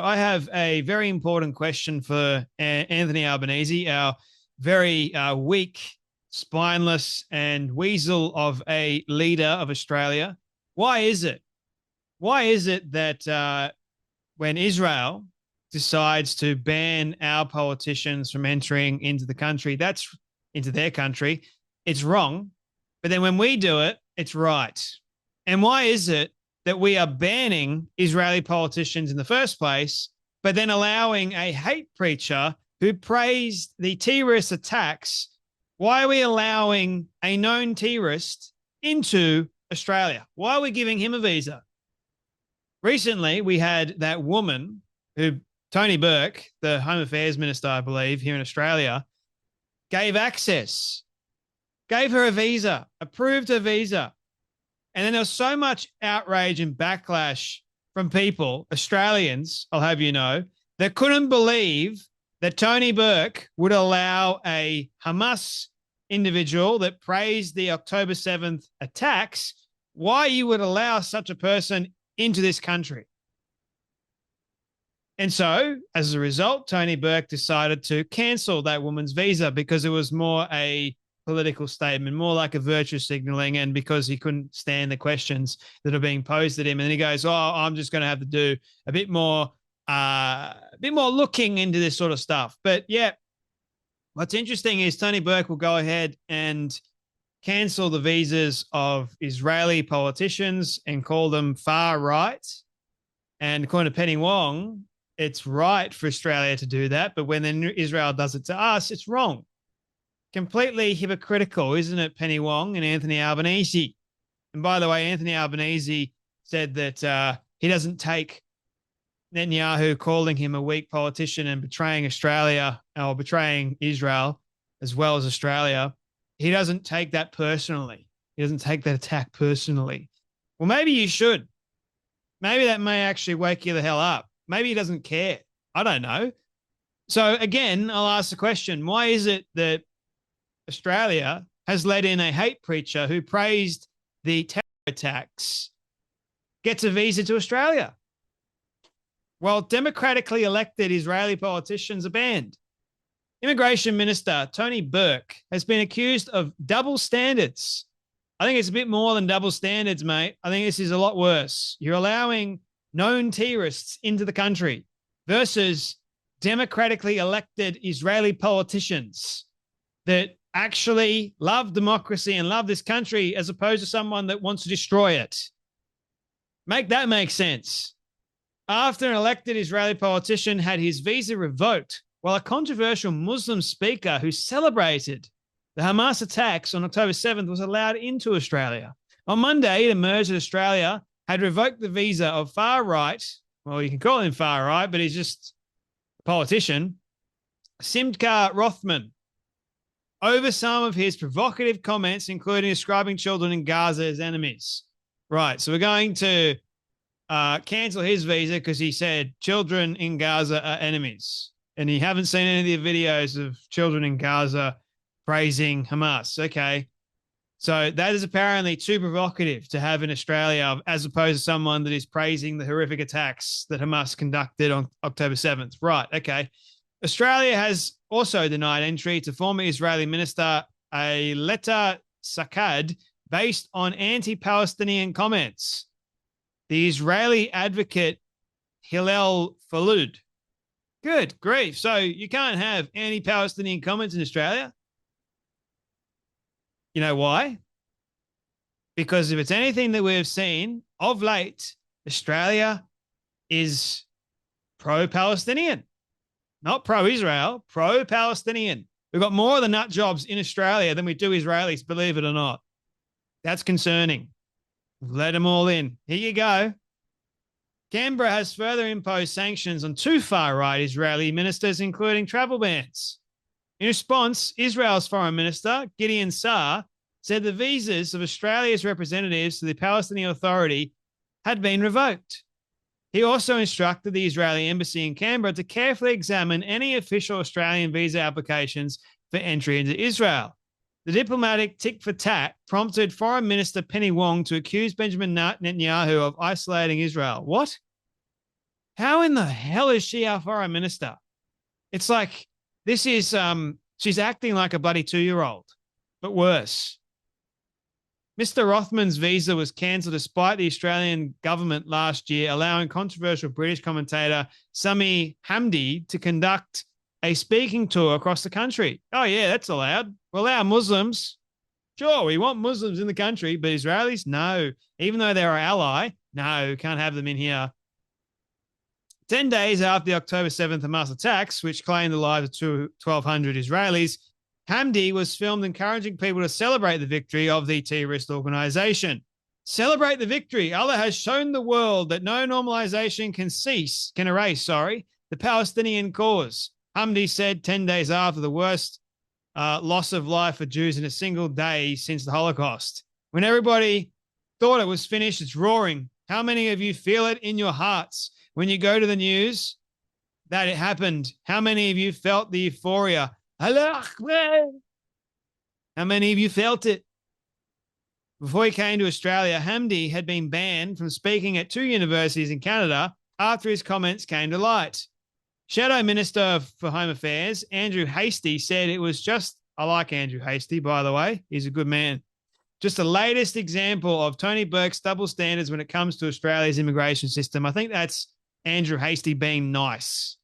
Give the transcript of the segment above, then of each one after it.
I have a very important question for Anthony Albanese, our very weak, spineless, and weasel of a leader of Australia. Why is it? Why is it that when Israel decides to ban our politicians from entering into the country, that's into their country, it's wrong. But then when we do it, it's right. And why is it that we are banning Israeli politicians in the first place, but then allowing a hate preacher who praised the terrorist attacks? Why are we allowing a known terrorist into Australia? Why are we giving him a visa? Recently, we had that woman who, Tony Burke, the Home Affairs Minister, I believe, here in Australia, gave access, gave her a visa, approved her visa. And then there was so much outrage and backlash from people, Australians, I'll have you know, that couldn't believe that Tony Burke would allow a Hamas individual that praised the October 7th attacks, why you would allow such a person into this country. And so, as a result, Tony Burke decided to cancel that woman's visa because it was more a political statement, more like a virtue signaling, and because he couldn't stand the questions that are being posed at him. And then he goes, "Oh, I'm just going to have to do a bit more looking into this sort of stuff." But yeah, what's interesting is Tony Burke will go ahead and cancel the visas of Israeli politicians and call them far right. And according to Penny Wong, it's right for Australia to do that. But when then Israel does it to us, it's wrong. Completely hypocritical, isn't it, Penny Wong and Anthony Albanese? And by the way, Anthony Albanese said that he doesn't take Netanyahu calling him a weak politician and betraying Australia or betraying Israel as well as Australia. He doesn't take that personally. He doesn't take that attack personally. Well, maybe you should. Maybe that may actually wake you the hell up. Maybe he doesn't care. I don't know. So again, I'll ask the question, why is it that Australia has let in a hate preacher who praised the terror attacks, gets a visa to Australia, while democratically elected Israeli politicians are banned? Immigration Minister Tony Burke has been accused of double standards. I think it's a bit more than double standards, mate. I think this is a lot worse. You're allowing known terrorists into the country versus democratically elected Israeli politicians that actually love democracy and love this country, as opposed to someone that wants to destroy it. Make that make sense. After an elected Israeli politician had his visa revoked, while a controversial Muslim speaker who celebrated the Hamas attacks on October 7th was allowed into Australia. On Monday, it emerged that Australia had revoked the visa of far-right, well, you can call him far-right, but he's just a politician, Simcha Rothman, over some of his provocative comments, including describing children in Gaza as enemies. Right, so we're going to cancel his visa because he said children in Gaza are enemies. And you haven't seen any of the videos of children in Gaza praising Hamas. Okay. So that is apparently too provocative to have in Australia, as opposed to someone that is praising the horrific attacks that Hamas conducted on October 7th. Right. Okay. Australia has also denied entry to former Israeli Minister Ayelet Sakad based on anti-Palestinian comments. The Israeli advocate Hillel Falud. Good grief. So you can't have anti-Palestinian comments in Australia? You know why? Because if it's anything that we've seen of late, Australia is pro-Palestinian, not pro-Israel, pro-Palestinian. We've got more of the nut jobs in Australia than we do Israelis, believe it or not. That's concerning. Let them all in. Here you go. Canberra has further imposed sanctions on two far-right Israeli ministers, including travel bans. In response, Israel's Foreign Minister, Gideon Saar, said the visas of Australia's representatives to the Palestinian Authority had been revoked. He also instructed the Israeli embassy in Canberra to carefully examine any official Australian visa applications for entry into Israel. The diplomatic tit for tat prompted Foreign Minister Penny Wong to accuse Benjamin Netanyahu of isolating Israel. What? How in the hell is she our foreign minister? It's like this is she's acting like a bloody 2-year-old, but worse. Mr. Rothman's visa was cancelled despite the Australian government last year allowing controversial British commentator Sami Hamdi to conduct a speaking tour across the country. Oh, yeah, that's allowed. We'll allow Muslims. Sure, we want Muslims in the country, but Israelis, no. Even though they're our ally, no, can't have them in here. 10 days after the October 7th Hamas attacks, which claimed the lives of 1,200 Israelis, Hamdi was filmed encouraging people to celebrate the victory of the terrorist organization. Celebrate the victory. Allah has shown the world that no normalization can erase the Palestinian cause. Hamdi said 10 days after the worst loss of life for Jews in a single day since the Holocaust. When everybody thought it was finished, it's roaring. How many of you feel it in your hearts when you go to the news that it happened? How many of you felt the euphoria? Allah Akbar. How many of you felt it? Before he came to Australia, Hamdi had been banned from speaking at 2 universities in Canada after his comments came to light. Shadow Minister for Home Affairs, Andrew Hastie, said it was just, I like Andrew Hastie, by the way. He's a good man. Just the latest example of Tony Burke's double standards when it comes to Australia's immigration system. I think that's Andrew Hastie being nice.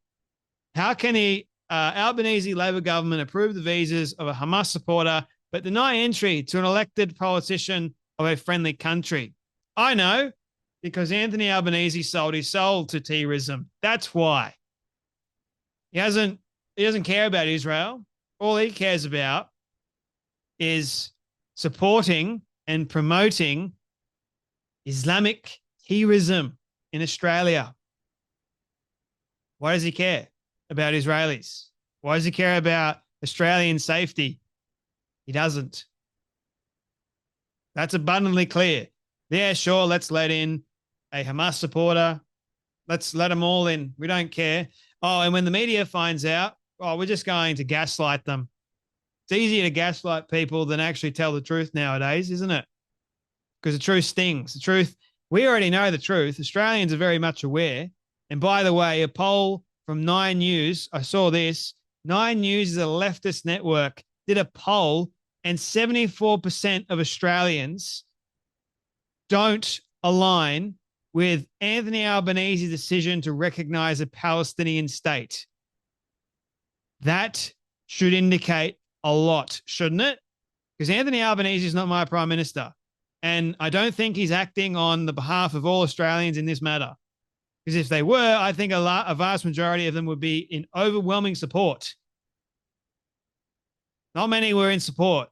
How can the Albanese Labor government approve the visas of a Hamas supporter but deny entry to an elected politician of a friendly country? I know, because Anthony Albanese sold his soul to terrorism. That's why. He doesn't care about Israel. All he cares about is supporting and promoting Islamic terrorism in Australia. Why does he care about Israelis? Why does he care about Australian safety? He doesn't. That's abundantly clear. Yeah, sure, let's let in a Hamas supporter. Let's let them all in. We don't care. Oh, and when the media finds out, oh, we're just going to gaslight them. It's easier to gaslight people than actually tell the truth nowadays, isn't it? Because the truth stings. The truth, we already know the truth. Australians are very much aware. And by the way, a poll from 9 News, I saw this. 9 News is a leftist network, did a poll, and 74% of Australians don't align with Anthony Albanese's decision to recognize a Palestinian state. That should indicate a lot, shouldn't it? Because Anthony Albanese is not my prime minister. And I don't think he's acting on the behalf of all Australians in this matter. Because if they were, I think a vast majority of them would be in overwhelming support. Not many were in support.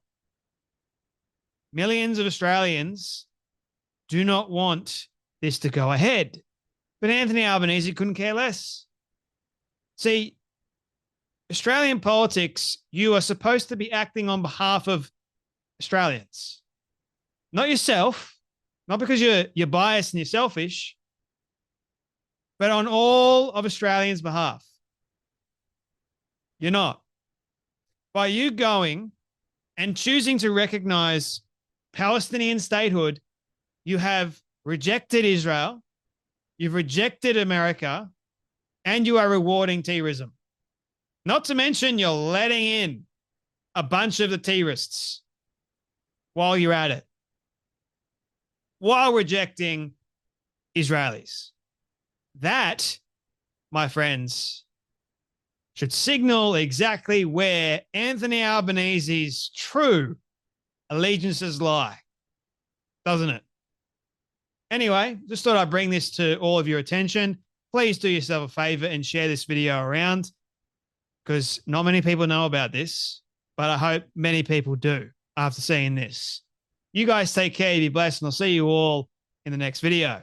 Millions of Australians do not want this to go ahead. But Anthony Albanese couldn't care less. See, Australian politics, you are supposed to be acting on behalf of Australians. Not yourself, not because you're biased and you're selfish, but on all of Australians' behalf. You're not. By you going and choosing to recognize Palestinian statehood, you have rejected Israel, you've rejected America, and you are rewarding terrorism. Not to mention you're letting in a bunch of the terrorists while you're at it, while rejecting Israelis. That, my friends, should signal exactly where Anthony Albanese's true allegiances lie, doesn't it? Anyway, just thought I'd bring this to all of your attention. Please do yourself a favor and share this video around, because not many people know about this, but I hope many people do after seeing this. You guys take care, be blessed, and I'll see you all in the next video.